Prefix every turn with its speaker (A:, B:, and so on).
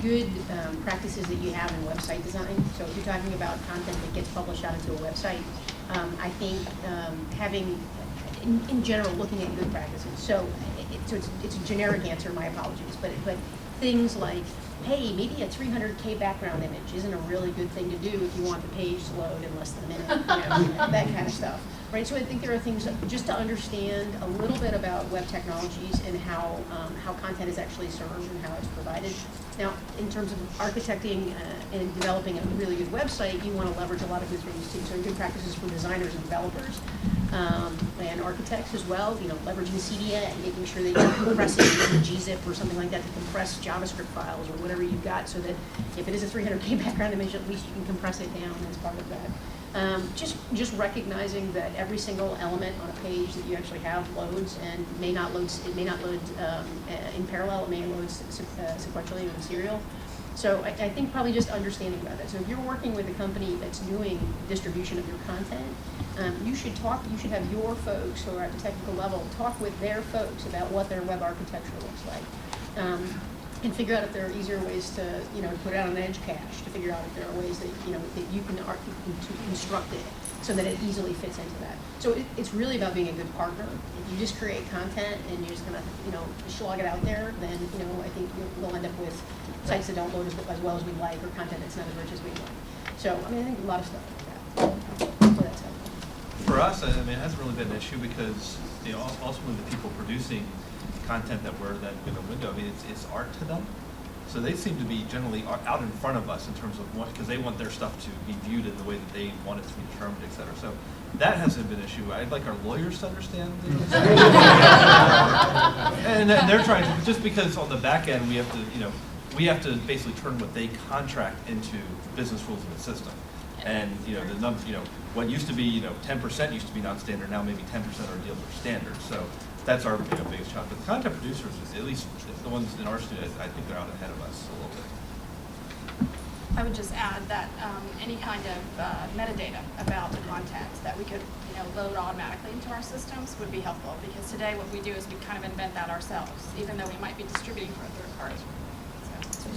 A: good practices that you have in website design. So if you're talking about content that gets published out into a website, I think having, in general, looking at good practices. So it's a generic answer, my apologies, but things like, hey, maybe a 300K background image isn't a really good thing to do if you want the page to load in less than a minute, that kind of stuff. Right, so I think there are things just to understand a little bit about web technologies and how content is actually served and how it's provided. Now, in terms of architecting and developing a really good website, you want to leverage a lot of good things too. So good practices for designers and developers and architects as well. Leveraging CDN, making sure that you're compressing using gzip or something like that to compress JavaScript files or whatever you've got, so that if it is a 300K background image, at least you can compress it down as part of that. Just recognizing that every single element on a page that you actually have loads and may not load. It may not load in parallel. It may load sequentially or in serial. So I think probably just understanding about that. So if you're working with a company that's doing distribution of your content, you should have your folks who are at the technical level talk with their folks about what their web architecture looks like. And figure out if there are easier ways to, put it out on an edge cache, to figure out if there are ways that, that you can construct it so that it easily fits into that. So it's really about being a good partner. If you just create content and you're just gonna, slog it out there, then, I think we'll end up with sites that don't load as well as we'd like, or content that's not as rich as we'd like. So, I think a lot of stuff like that. So that's helpful.
B: For us, it hasn't really been an issue because, ultimately the people producing content that we're then in a window, it's art to them. So they seem to be generally out in front of us in terms of what, because they want their stuff to be viewed in the way that they want it to be determined, et cetera. So that hasn't been an issue. I'd like our lawyers to understand this. And they're trying to, just because on the back end we have to basically turn what they contract into business rules of the system. And the numbers, what used to be 10% used to be non-standard, now maybe 10% of our deals are standard. So that's our biggest challenge. But the content producers, at least the ones in our studio, I think they're out ahead of us a little bit.
C: I would just add that any kind of metadata about the content that we could load automatically into our systems would be helpful, because today what we do is we kind of invent that ourselves, even though we might be distributing for a third party. So.